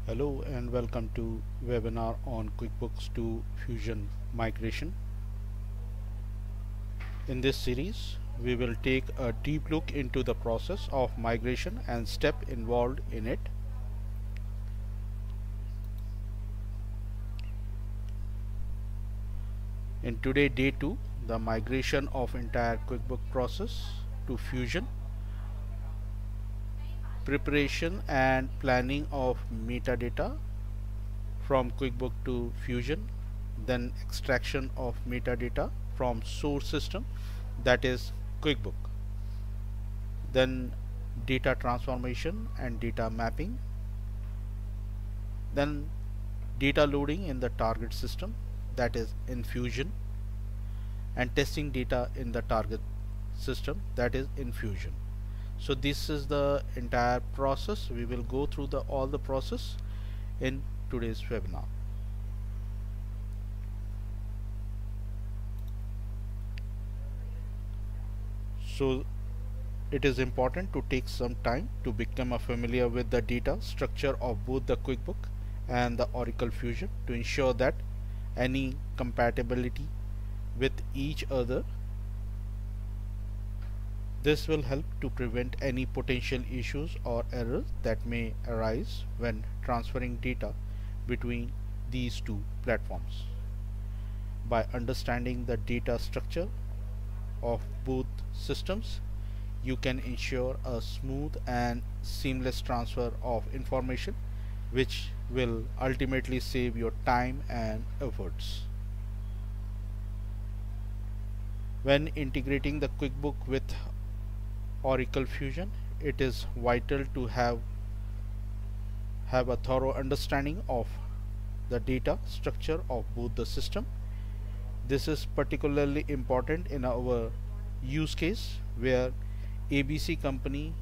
Hello and welcome to webinar on QuickBooks to Fusion migration. In this series, we will take a deep look into the process of migration and step involved in it. In today day 2, the migration of entire QuickBooks process to Fusion, preparation and planning of metadata from QuickBooks to Fusion, then extraction of metadata from source system, that is QuickBooks, then data transformation and data mapping, then data loading in the target system, that is in Fusion, and testing data in the target system, that is in Fusion. So this is the entire process. We will go through all the process in today's webinar. So it is important to take some time to become familiar with the data structure of both the QuickBooks and the Oracle Fusion to ensure that any compatibility with each other. This will help to prevent any potential issues or errors that may arise when transferring data between these two platforms. By understanding the data structure of both systems, you can ensure a smooth and seamless transfer of information, which will ultimately save your time and efforts. When integrating the QuickBooks with Oracle Fusion, it is vital to have a thorough understanding of the data structure of both the system. This is particularly important in our use case where ABC company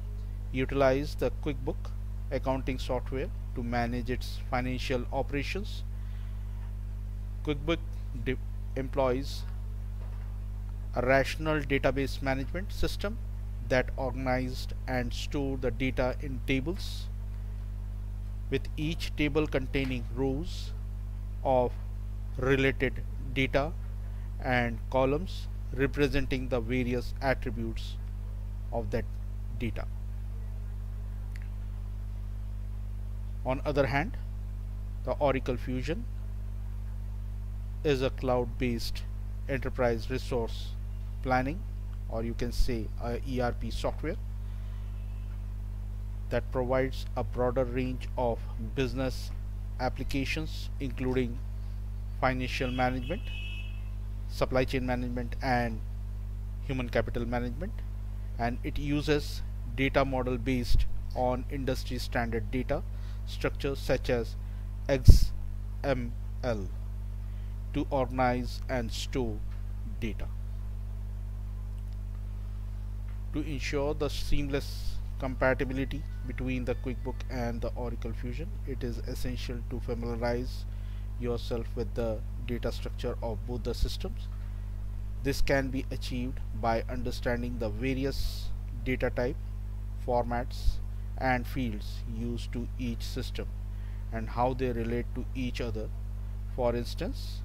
utilize the QuickBooks accounting software to manage its financial operations. QuickBooks employs a rational database management system that organized and store the data in tables, with each table containing rows of related data and columns representing the various attributes of that data. On other hand, the Oracle Fusion is a cloud-based enterprise resource planning, or you can say a ERP software that provides a broader range of business applications including financial management, supply chain management and human capital management, and it uses data model based on industry standard data structures such as XML to organize and store data. To ensure the seamless compatibility between the QuickBooks and the Oracle Fusion, it is essential to familiarize yourself with the data structure of both the systems. This can be achieved by understanding the various data type, formats and fields used to each system and how they relate to each other. For instance,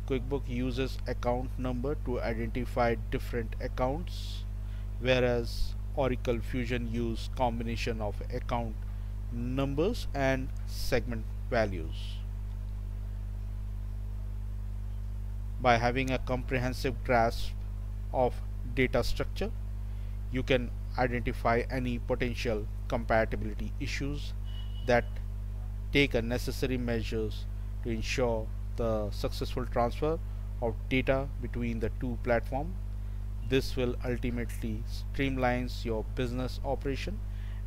QuickBooks uses account number to identify different accounts, whereas Oracle Fusion uses combination of account numbers and segment values. By having a comprehensive grasp of data structure, you can identify any potential compatibility issues that take necessary measures to ensure the successful transfer of data between the two platforms. This will ultimately streamline your business operation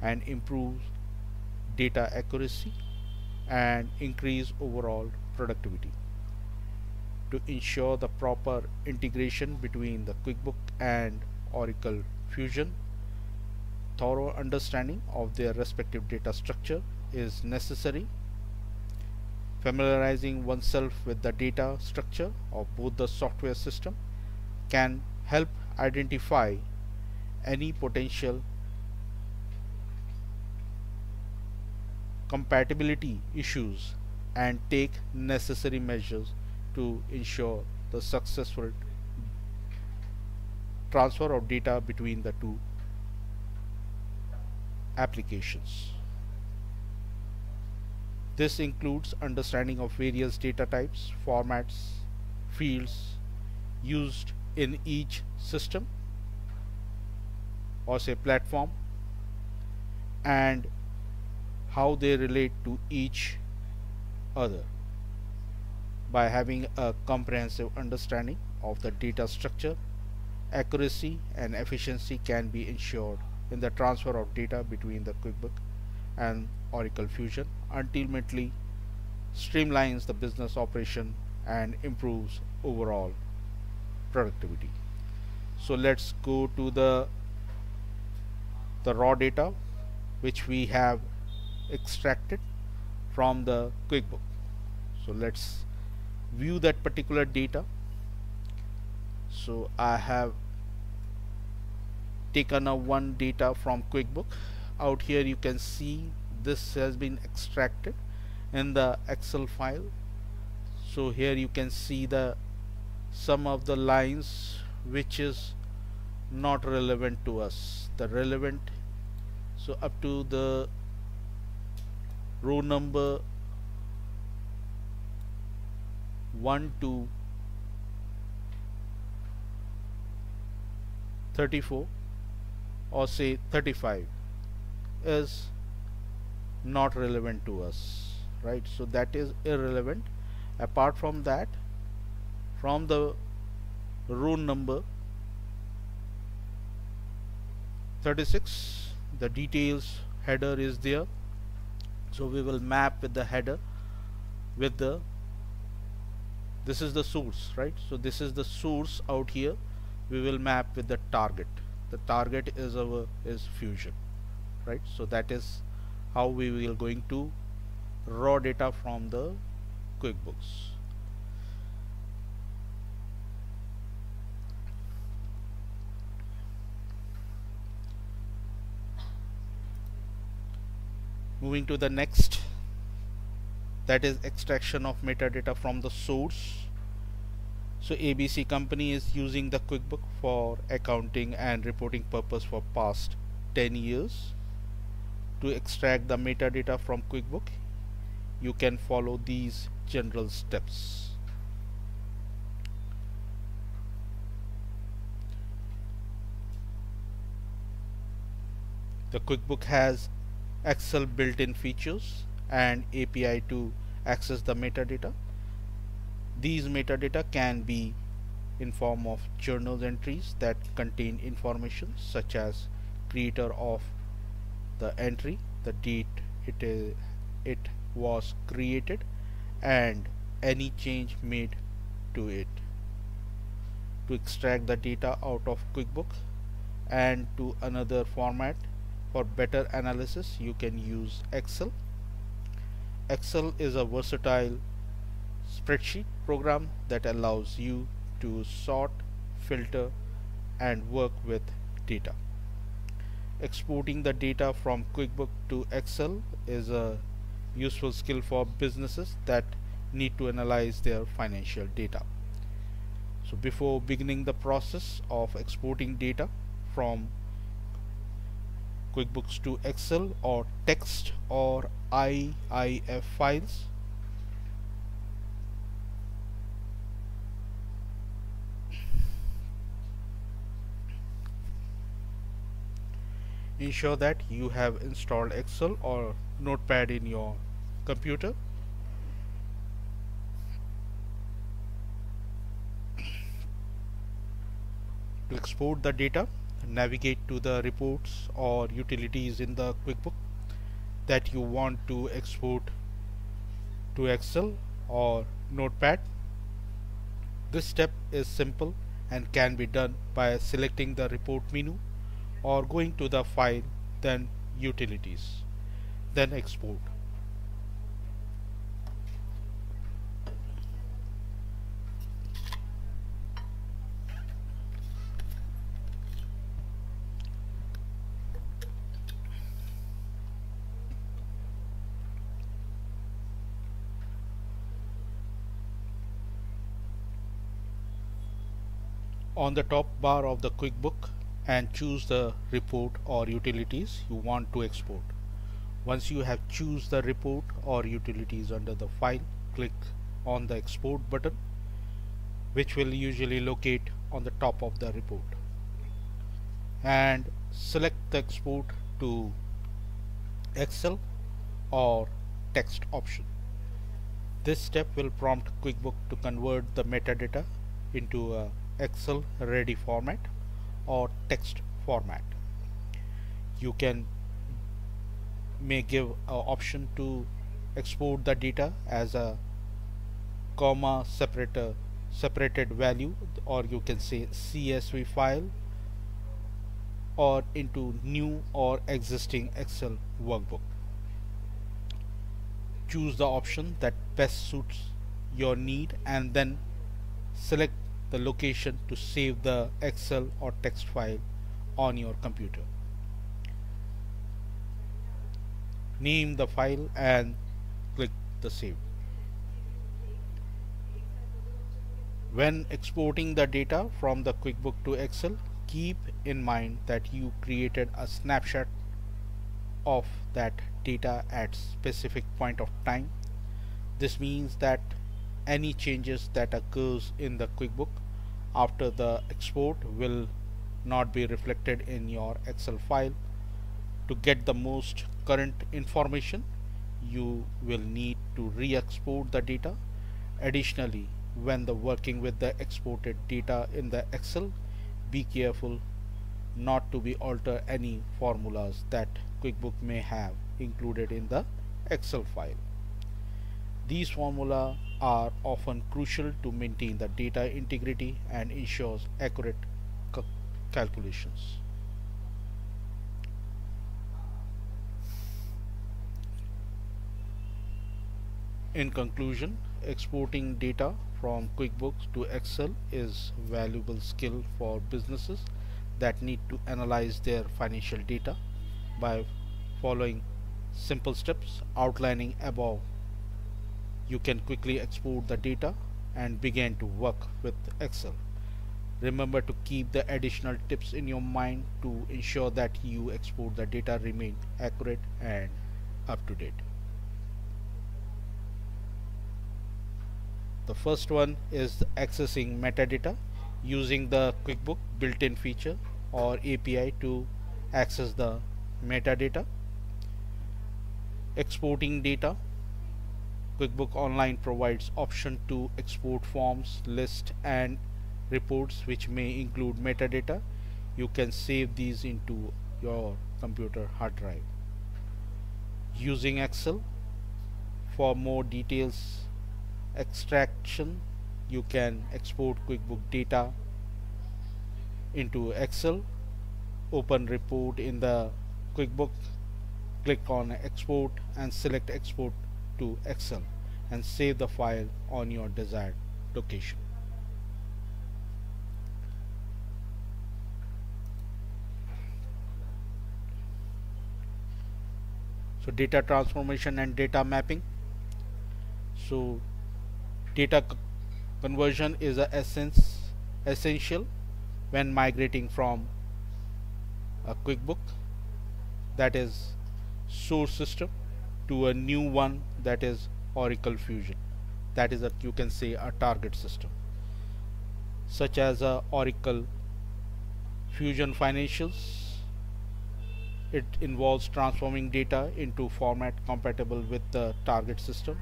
and improve data accuracy and increase overall productivity. To ensure the proper integration between the QuickBooks and Oracle Fusion, thorough understanding of their respective data structure is necessary. Familiarizing oneself with the data structure of both the software system can help identify any potential compatibility issues and take necessary measures to ensure the successful transfer of data between the two applications. This includes understanding of various data types, formats, fields used in each system or say platform, and how they relate to each other. By having a comprehensive understanding of the data structure, accuracy and efficiency can be ensured in the transfer of data between the QuickBooks and Oracle Fusion, ultimately streamlines the business operation and improves overall productivity. So let's go to the raw data which we have extracted from the QuickBook. So let's view that particular data. So I have taken a one data from QuickBook. Out here you can see this has been extracted in the Excel file. So here you can see the some of the lines which is not relevant to us. The relevant, so up to the row number 1 to 34 or say 35 is not relevant to us, right? So that is irrelevant. Apart from that, from the row number 36, the details header is there, so we will map with the header with the, this is the source, right? So this is the source. Out here we will map with the target. The target is Fusion, right? So that is how we will going to raw data from the QuickBooks. Moving to the next, that is extraction of metadata from the source. So ABC company is using the QuickBook for accounting and reporting purpose for past 10 years. To extract the metadata from QuickBook, you can follow these general steps. The QuickBook has Excel built-in features and API to access the metadata. These metadata can be in form of journal entries that contain information such as creator of the entry, the date it was created, and any change made to it. To extract the data out of QuickBook and to another format for better analysis, you can use Excel. Excel is a versatile spreadsheet program that allows you to sort, filter, and work with data. Exporting the data from QuickBook to Excel is a useful skill for businesses that need to analyze their financial data. So before beginning the process of exporting data from QuickBooks to Excel or text or IIF files, ensure that you have installed Excel or Notepad in your computer. To export the data, navigate to the reports or utilities in the QuickBook that you want to export to Excel or Notepad. This step is simple and can be done by selecting the report menu or going to the file, then utilities, then export. on the top bar of the QuickBook and choose the report or utilities you want to export. Once you have choose the report or utilities under the file, click on the export button, which will usually locate on the top of the report, and select the export to Excel or text option. This step will prompt QuickBook to convert the metadata into a Excel ready format or text format. You may give an option to export the data as a comma separated value, or you can say CSV file, or into new or existing Excel workbook. Choose the option that best suits your need and then select the location to save the Excel or text file on your computer. Name the file and click the save. When exporting the data from the QuickBook to Excel, keep in mind that you created a snapshot of that data at specific point of time. This means that any changes that occurs in the QuickBook after the export will not be reflected in your Excel file. To get the most current information, you will need to re-export the data. Additionally, when working with the exported data in the Excel, be careful not to be alter any formulas that QuickBook may have included in the Excel file. These formulas are often crucial to maintain the data integrity and ensures accurate calculations. In conclusion, exporting data from QuickBooks to Excel is a valuable skill for businesses that need to analyze their financial data. By following simple steps outlining above, you can quickly export the data and begin to work with Excel. Remember to keep the additional tips in your mind to ensure that you export the data remain accurate and up to date. The first one is accessing metadata using the QuickBook built-in feature or API to access the metadata. Exporting data. QuickBook Online provides option to export forms, lists and reports which may include metadata. You can save these into your computer hard drive. Using Excel. For more details extraction, you can export QuickBook data into Excel. Open report in the QuickBook, click on export and select export to Excel and save the file on your desired location. So data transformation and data mapping. So data conversion is essential when migrating from a QuickBook, that is source system, to a new one, that is Oracle Fusion, that is you can say a target system, such as Oracle Fusion Financials. It involves transforming data into format compatible with the target system.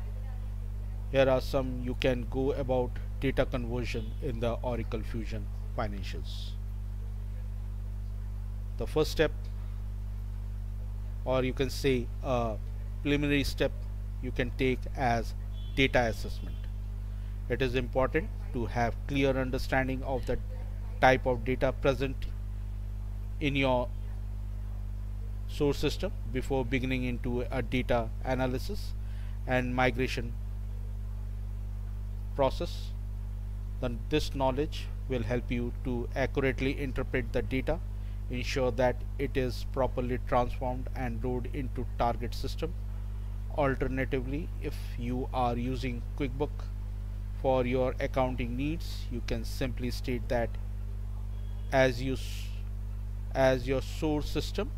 Here are some you can go about data conversion in the Oracle Fusion Financials. The first step, or you can say a preliminary step, you can take as data assessment. It is important to have clear understanding of the type of data present in your source system before beginning into a data analysis and migration process. Then this knowledge will help you to accurately interpret the data, ensure that it is properly transformed and loaded into target system. Alternatively, if you are using QuickBook for your accounting needs, you can simply state that as you as your source system.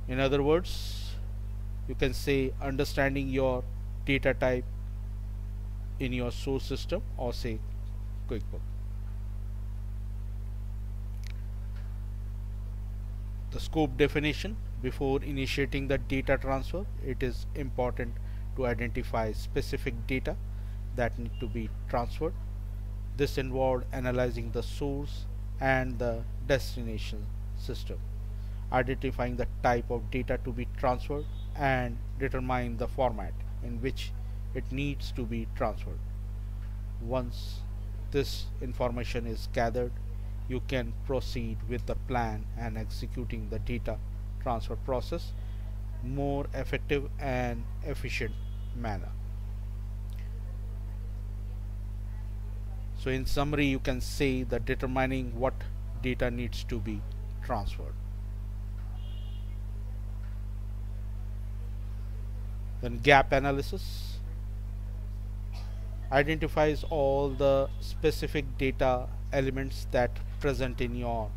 In other words, you can say understanding your data type in your source system, or say QuickBooks. The scope definition: before initiating the data transfer, it is important to identify specific data that need to be transferred. This involved analyzing the source and the destination system, identifying the type of data to be transferred, and determining the format in which it needs to be transferred. Once this information is gathered, you can proceed with the plan and executing the data transfer process more effective and efficient manner. So in summary, you can say that determining what data needs to be transferred. Then gap analysis identifies all the specific data elements that present in your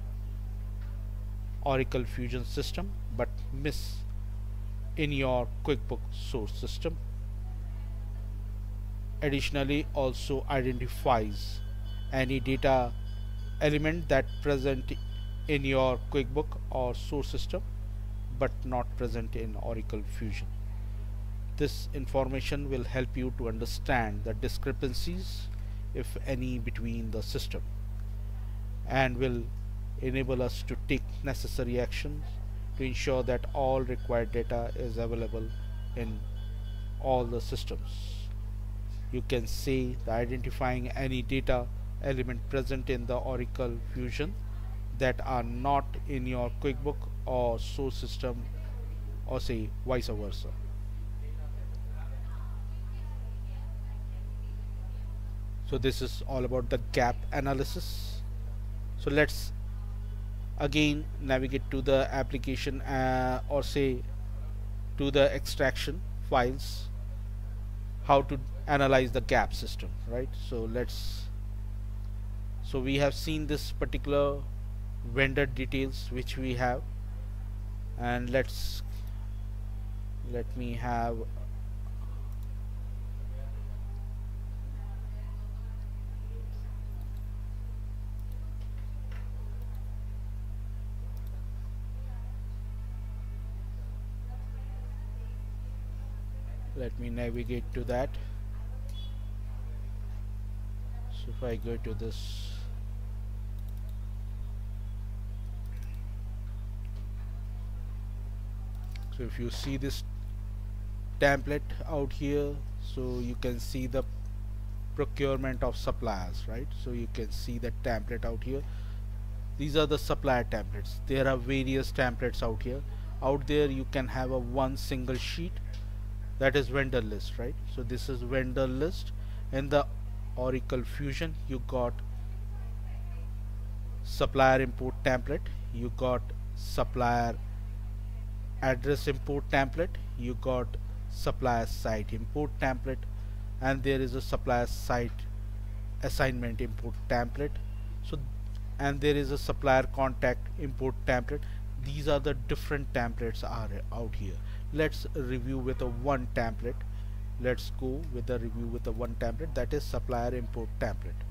Oracle Fusion system but miss in your QuickBooks source system. Additionally, also identifies any data element that present in your QuickBook or source system but not present in Oracle Fusion. This information will help you to understand the discrepancies, if any, between the system, and will enable us to take necessary actions to ensure that all required data is available in all the systems. You can say that identifying any data element present in the Oracle Fusion that are not in your QuickBook or source system, or say vice versa. So this is all about the gap analysis. So let's again navigate to the application, or say to the extraction files, how to analyze the gap system, right? So we have seen this particular vendor details which we have, and let me have let me navigate to that. So if I go to this, so if you see this template out here, so you can see the procurement of suppliers, right? So you can see the template out here. These are the supplier templates. There are various templates out here. Out there you can have a one single sheet, that is vendor list, right? So this is vendor list. In the Oracle Fusion, you got supplier import template, you got supplier address import template, you got supplier site import template, and there is a supplier site assignment import template. So and there is a supplier contact import template. These are the different templates are out here. Let's review with a one template. Let's go with the review with the one template, that is supplier import template.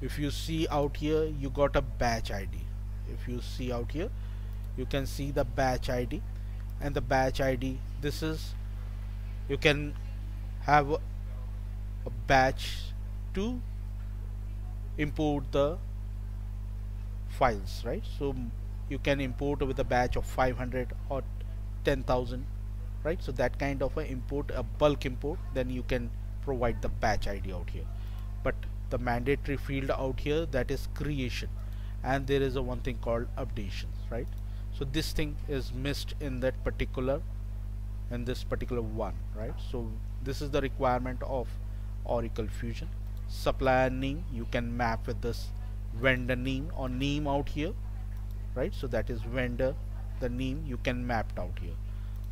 If you see out here, you got a batch ID. If you see out here, you can see the batch ID, and the batch ID, this is, you can have a batch to import the files, right? So you can import with a batch of 500 or 10,000, right? So that kind of a import, a bulk import, then you can provide the batch ID out here. But the mandatory field out here, that is creation, and there is a one thing called updations, right? So this thing is missed in that particular, in this particular one, right? So this is the requirement of Oracle Fusion. Supplier name, you can map with this vendor name or name out here, right? So that is vendor, the name you can map out here.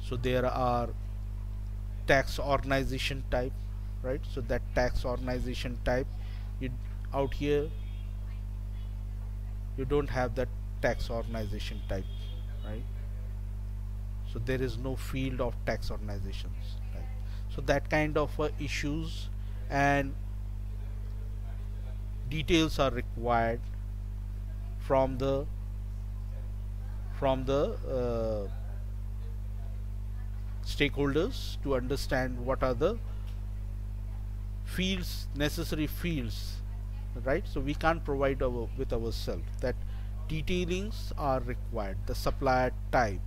So there are tax organization type, right? So that tax organization type, you out here you don't have that tax organization type, right? So there is no field of tax organizations, right? So that kind of issues and details are required from the from the stakeholders to understand what are the fields, necessary fields, right? So we can't provide with ourselves. That detailings are required, the supplier type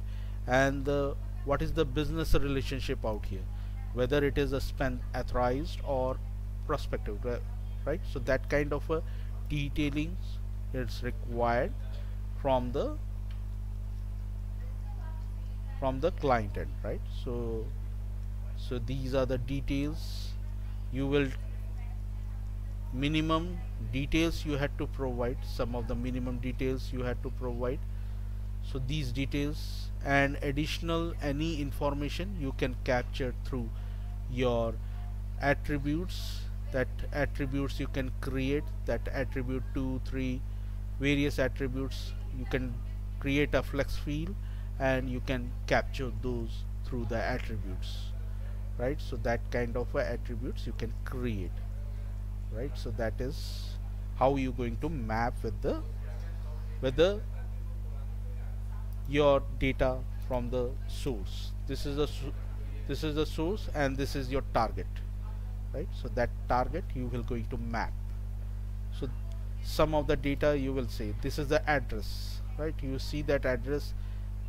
and the what is the business relationship out here, whether it is a spend authorized or prospective, right? So that kind of a detailings is required from the client end, right? So these are the details. You will minimum details you had to provide, some of the minimum details you had to provide. So these details and additional any information you can capture through your attributes. That attributes you can create, that attribute 2 3 various attributes, you can create a flex field and you can capture those through the attributes, right? So that kind of attributes you can create, right? So that is how you're going to map with the your data from the source. This is the source and this is your target, right? So that target you will going to map. So some of the data you will say this is the address, right? You see that address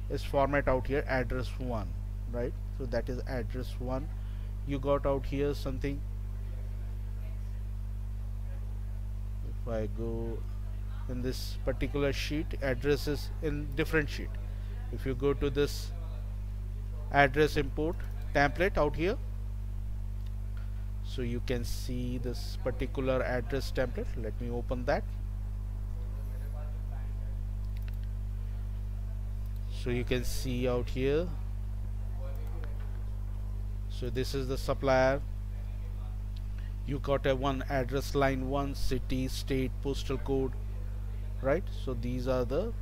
is format out here, address 1, right? So that is address 1. You got out here something. If I go in this particular sheet, address is in different sheet. If you go to this address import template out here, so you can see this particular address template. Let me open that. So you can see out here, so this is the supplier. You got a one address line 1, city, state, postal code, right? So these are the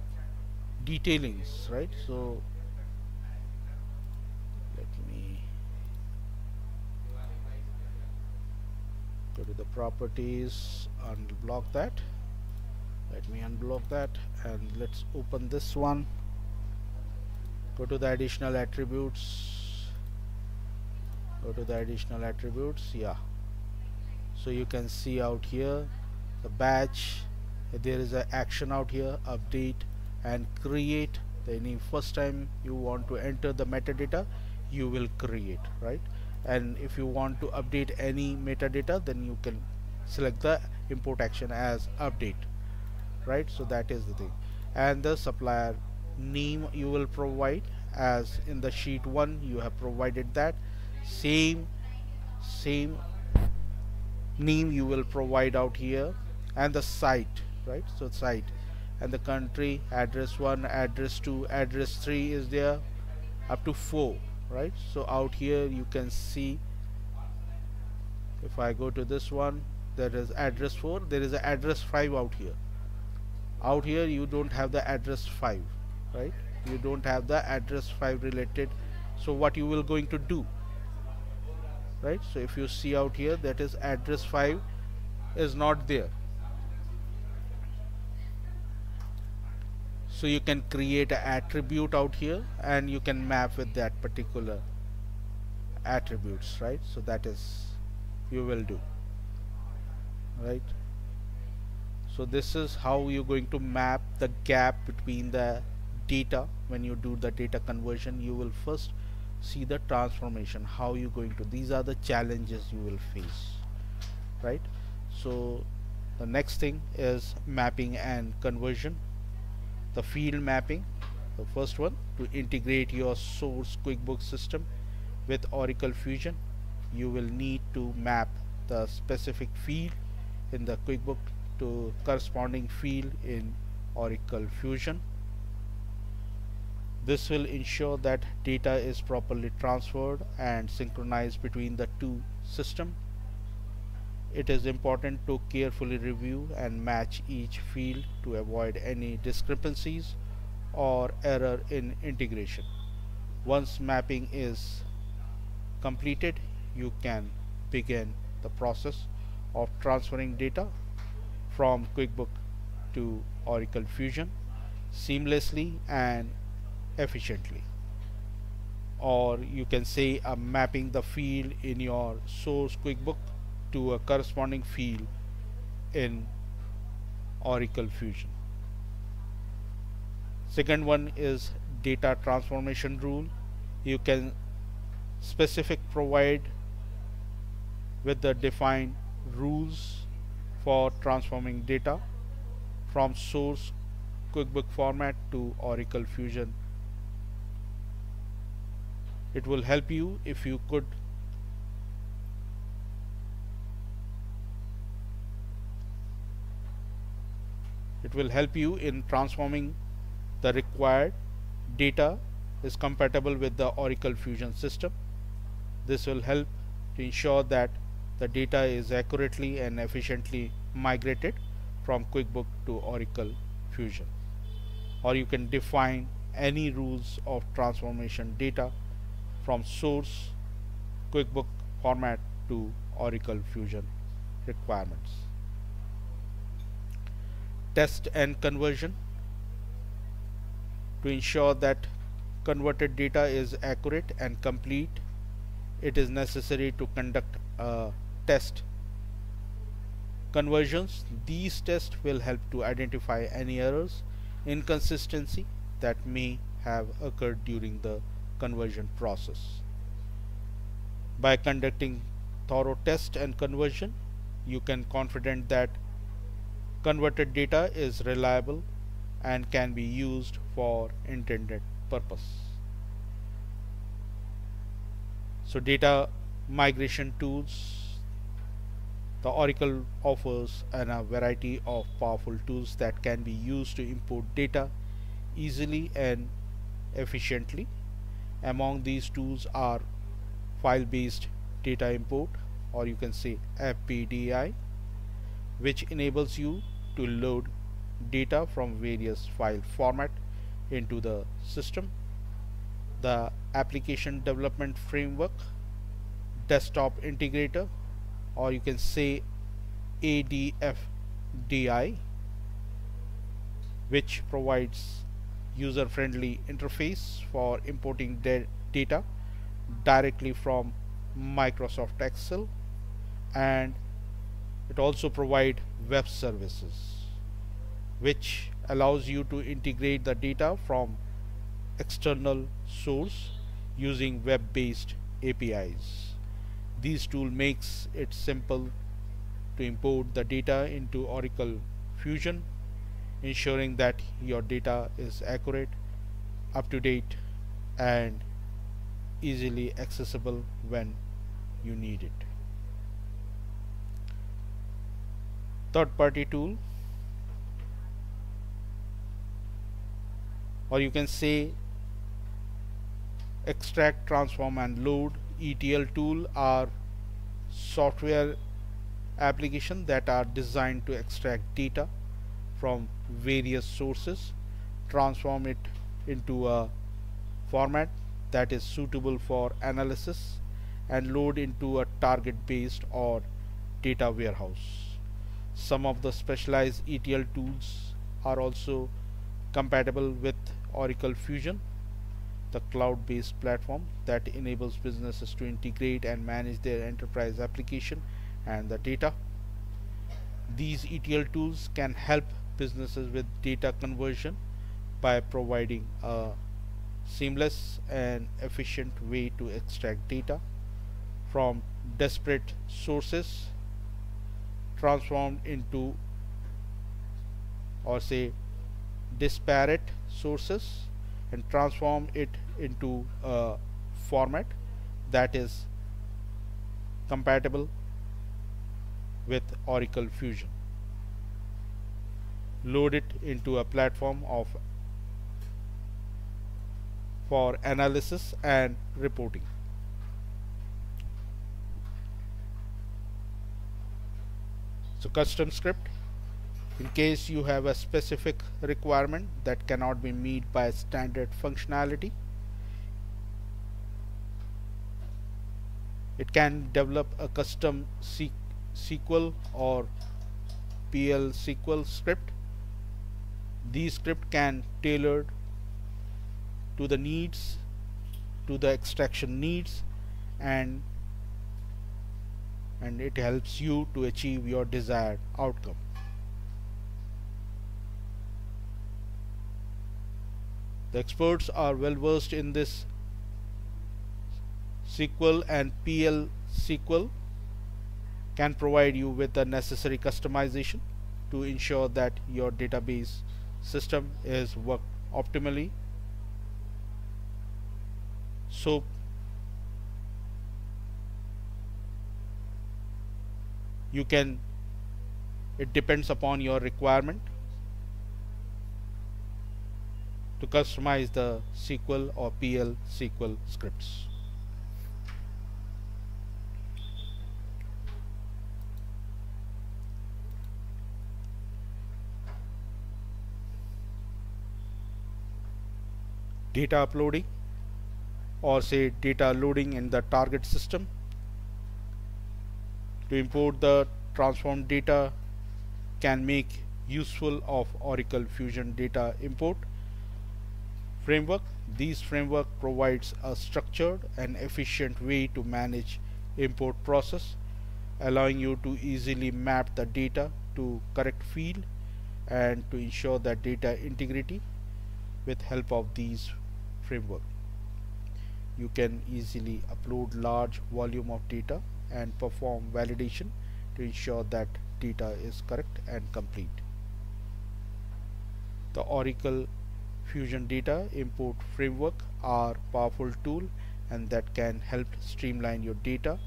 detailings, right? So let me go to the properties, unblock that. Let me unblock that and let's open this one. Go to the additional attributes, yeah. So you can see out here the batch, there is an action out here, update and create. Any first time you want to enter the metadata, you will create, right? And if you want to update any metadata, then you can select the import action as update, right? So that is the thing. And the supplier name you will provide, as in the sheet 1 you have provided that same name you will provide out here, and the site, right? So site and the country, address 1, address 2, address 3 is there up to 4, right? So out here you can see, if I go to this one, there is address 4, there is a address 5 out here. Out here you don't have the address 5, right? You don't have the address 5 related. So what you will going to do, right? So if you see out here, that is address 5 is not there. So you can create an attribute out here and you can map with that particular attributes, right? So that is you will do, right? So this is how you're going to map the gap between the data. When you do the data conversion, you will first see the transformation, how you going to, these are the challenges you will face, right? So the next thing is mapping and conversion. The field mapping, the first one, to integrate your source QuickBooks system with Oracle Fusion, you will need to map the specific field in the QuickBook to corresponding field in Oracle Fusion. This will ensure that data is properly transferred and synchronized between the two systems. It is important to carefully review and match each field to avoid any discrepancies or error in integration. Once mapping is completed, you can begin the process of transferring data from QuickBooks to Oracle Fusion seamlessly and efficiently. Or you can say mapping the field in your source QuickBook to a corresponding field in Oracle Fusion. Second one is data transformation rule. You can provide with the defined rules for transforming data from source QuickBook format to Oracle Fusion. It will help you if you could in transforming the required data is compatible with the Oracle Fusion system. This will help to ensure that the data is accurately and efficiently migrated from QuickBook to Oracle Fusion. Or you can define any rules of transformation data from source QuickBook format to Oracle Fusion requirements. Test and conversion. To ensure that converted data is accurate and complete, it is necessary to conduct a test conversions. These tests will help to identify any errors, inconsistency that may have occurred during the conversion process. By conducting thorough test and conversion, you can confident that converted data is reliable and can be used for intended purpose. So data migration tools. The Oracle offers a variety of powerful tools that can be used to import data easily and efficiently. Among these tools are file-based data import, or you can say FBDI, which enables you to load data from various file format into the system. The application development framework, desktop integrator, or you can say ADFDI, which provides user-friendly interface for importing data directly from Microsoft Excel, and it also provides web services, which allows you to integrate the data from external source using web-based APIs. This tool makes it simple to import the data into Oracle Fusion, ensuring that your data is accurate, up to date, and easily accessible when you need it. Third-party tool, or you can say extract, transform, and load ETL tool are software applications that are designed to extract data from various sources, transform it into a format that is suitable for analysis, and load into a target-based or data warehouse. Some of the specialized ETL tools are also compatible with Oracle Fusion, the cloud-based platform that enables businesses to integrate and manage their enterprise application and the data. These ETL tools can help businesses with data conversion by providing a seamless and efficient way to extract data from disparate sources, transformed into, or say disparate sources, and transform it into a format that is compatible with Oracle Fusion. Load it into a platform of for analysis and reporting. So custom script, in case you have a specific requirement that cannot be met by standard functionality, it can develop a custom SQL or PL SQL script. These script can tailored to the needs, to the extraction needs, and it helps you to achieve your desired outcome. The experts are well versed in this SQL, and PL SQL can provide you with the necessary customization to ensure that your database system is work optimally. So you can, it depends upon your requirement to customize the SQL or PL SQL scripts. Data uploading, or say data loading in the target system. To import the transformed data can make useful of Oracle Fusion Data Import framework. This framework provides a structured and efficient way to manage import process, allowing you to easily map the data to correct field and to ensure that data integrity. With help of these framework, you can easily upload large volume of data and perform validation to ensure that data is correct and complete. The Oracle Fusion Data Import Framework are powerful tool and that can help streamline your data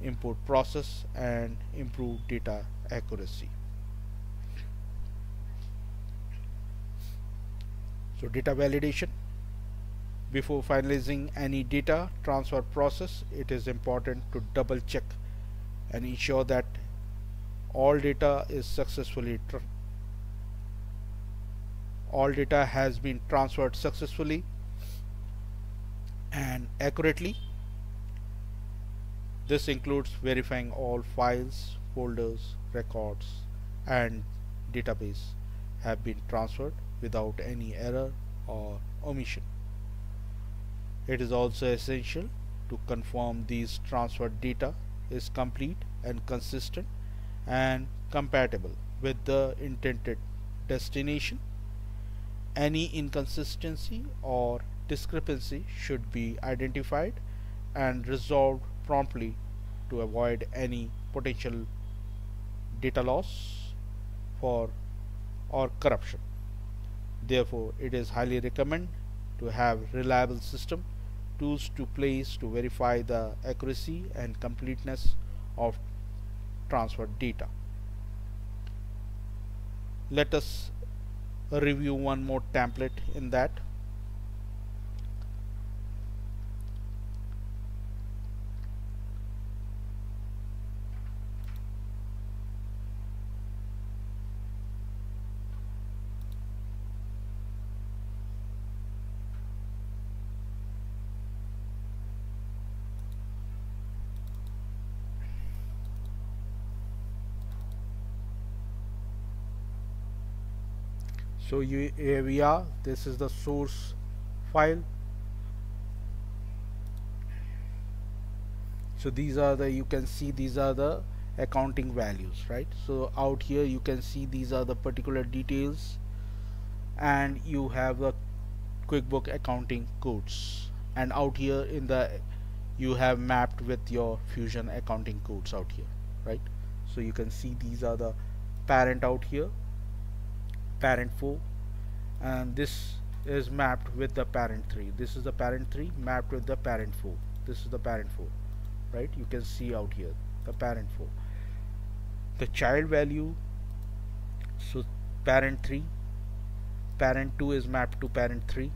import process and improve data accuracy. So data validation. Before finalizing any data transfer process, it is important to double check and ensure that all data is successfully all data has been transferred successfully and accurately. This includes verifying all files, folders, records, and database have been transferred without any error or omission. It is also essential to confirm these transferred data is complete and consistent and compatible with the intended destination. Any inconsistency or discrepancy should be identified and resolved promptly to avoid any potential data loss or corruption. Therefore, it is highly recommended to have reliable system tools to place to verify the accuracy and completeness of transferred data. Let us review one more template in that. So here we are, this is the source file. So these are the, you can see these are the accounting values, right? So out here you can see these are the particular details, and you have the QuickBooks accounting codes, and out here in the you have mapped with your Fusion accounting codes out here, right? So you can see these are the parent out here, parent 4, and this is mapped with the parent 3. This is the parent 3 mapped with the parent 4. This is the parent 4, right? You can see out here the parent 4. The child value, so parent 3, parent 2 is mapped to parent 3,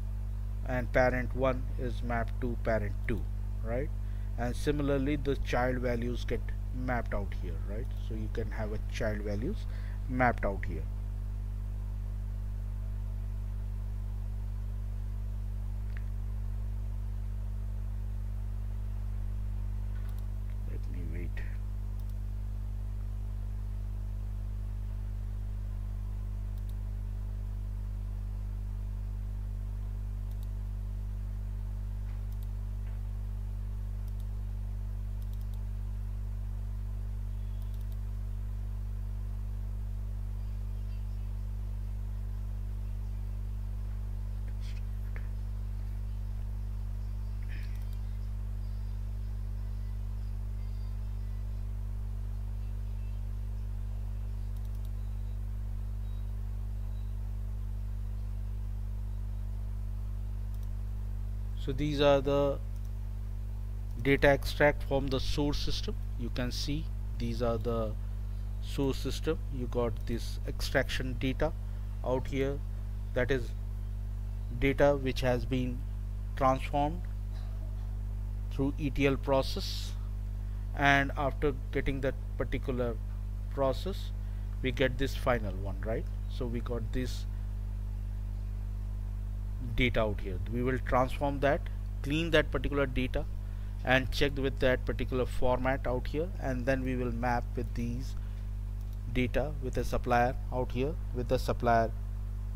and parent 1 is mapped to parent 2, right? And similarly the child values get mapped out here, right? So you can have a child values mapped out here. Let me wait. So these are the data extract from the source system. You can see these are the source system. You got this extraction data out here, that is data which has been transformed through ETL process, and after getting that particular process we get this final one, right? So we got this data out here. We will transform that, clean that particular data and check with that particular format out here, and then we will map with these data with a supplier out here, with the supplier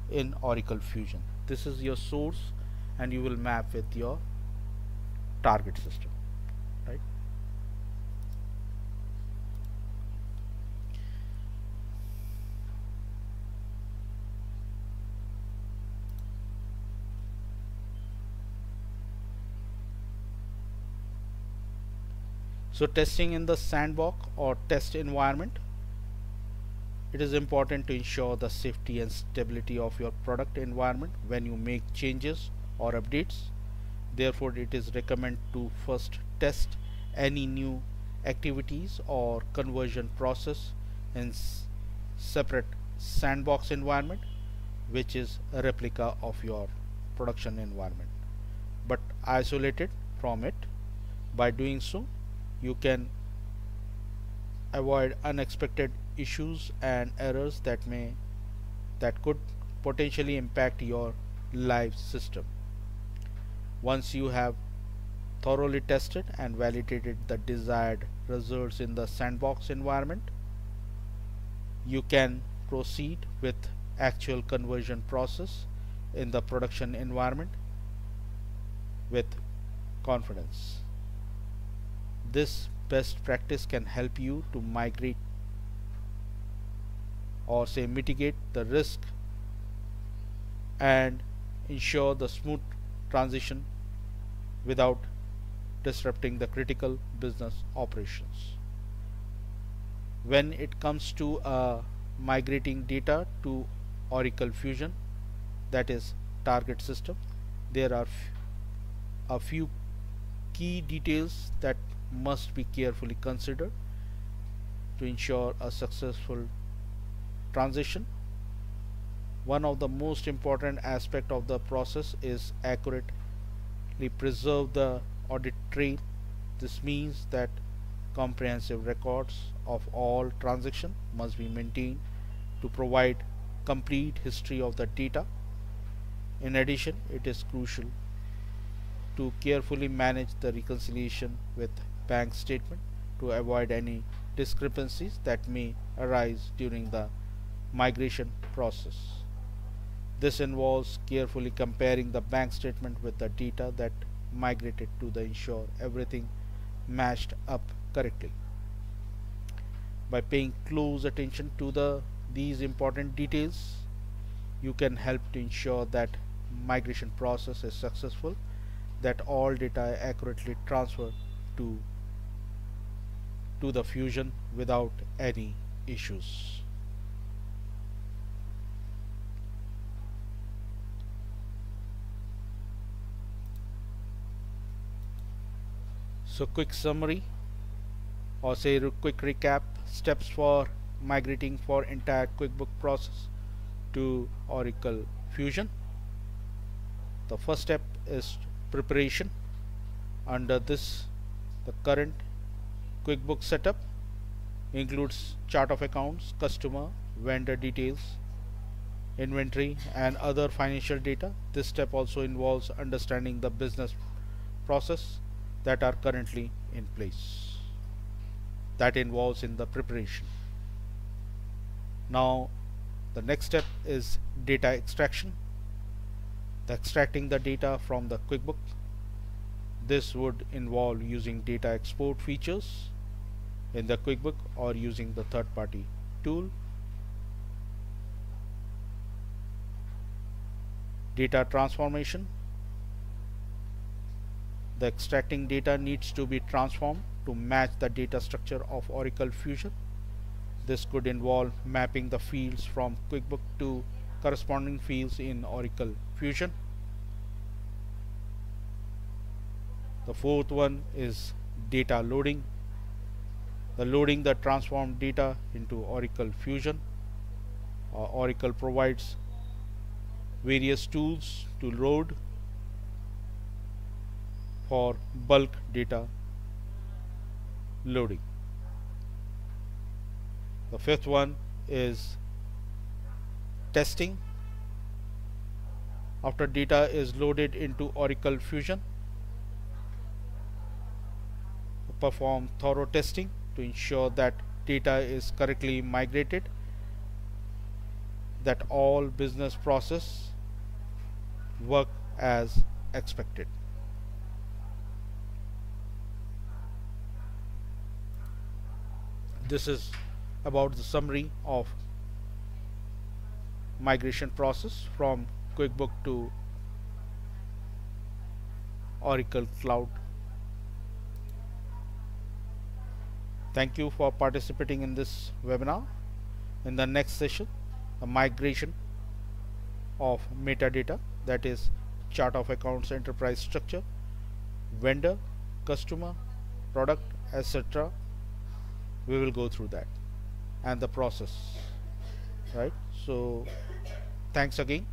in Oracle Fusion. This is your source and you will map with your target system, right? So testing in the sandbox or test environment, it is important to ensure the safety and stability of your product environment when you make changes or updates. Therefore, it is recommended to first test any new activities or conversion process in separate sandbox environment, which is a replica of your production environment, but isolated from it. By doing so, you can avoid unexpected issues and errors that could potentially impact your live system. Once you have thoroughly tested and validated the desired results in the sandbox environment, you can proceed with actual conversion process in the production environment with confidence. This best practice can help you to migrate or say mitigate the risk and ensure the smooth transition without disrupting the critical business operations. When it comes to migrating data to Oracle Fusion, that is target system, there are a few key details that must be carefully considered to ensure a successful transition. One of the most important aspect of the process is accurately preserve the audit trail. This means that comprehensive records of all transactions must be maintained to provide complete history of the data. In addition, it is crucial to carefully manage the reconciliation with bank statement to avoid any discrepancies that may arise during the migration process. This involves carefully comparing the bank statement with the data that migrated to ensure everything matched up correctly. By paying close attention to these important details, you can help to ensure that migration process is successful, that all data accurately transferred to the Fusion without any issues. So quick summary or say quick recap steps for migrating for entire QuickBooks process to Oracle Fusion. The first step is preparation. Under this, the current QuickBooks setup includes chart of accounts, customer, vendor details, inventory and other financial data. This step also involves understanding the business process that are currently in place. That involves in the preparation. Now the next step is data extraction. Extracting the data from the QuickBook. This would involve using data export features in the QuickBook or using the third-party tool. Data transformation. The extracting data needs to be transformed to match the data structure of Oracle Fusion. This could involve mapping the fields from QuickBook to corresponding fields in Oracle Fusion. The fourth one is data loading. Loading the transformed data into Oracle Fusion. Oracle provides various tools to load for bulk data loading. The fifth one is testing. After data is loaded into Oracle Fusion, perform thorough testing to ensure that data is correctly migrated, that all business process work as expected. This is about the summary of migration process from QuickBook to Oracle Cloud. Thank you for participating in this webinar. In the next session, a migration of metadata, that is chart of accounts, enterprise structure, vendor, customer, product, etc. We will go through that and the process, right? So thanks again.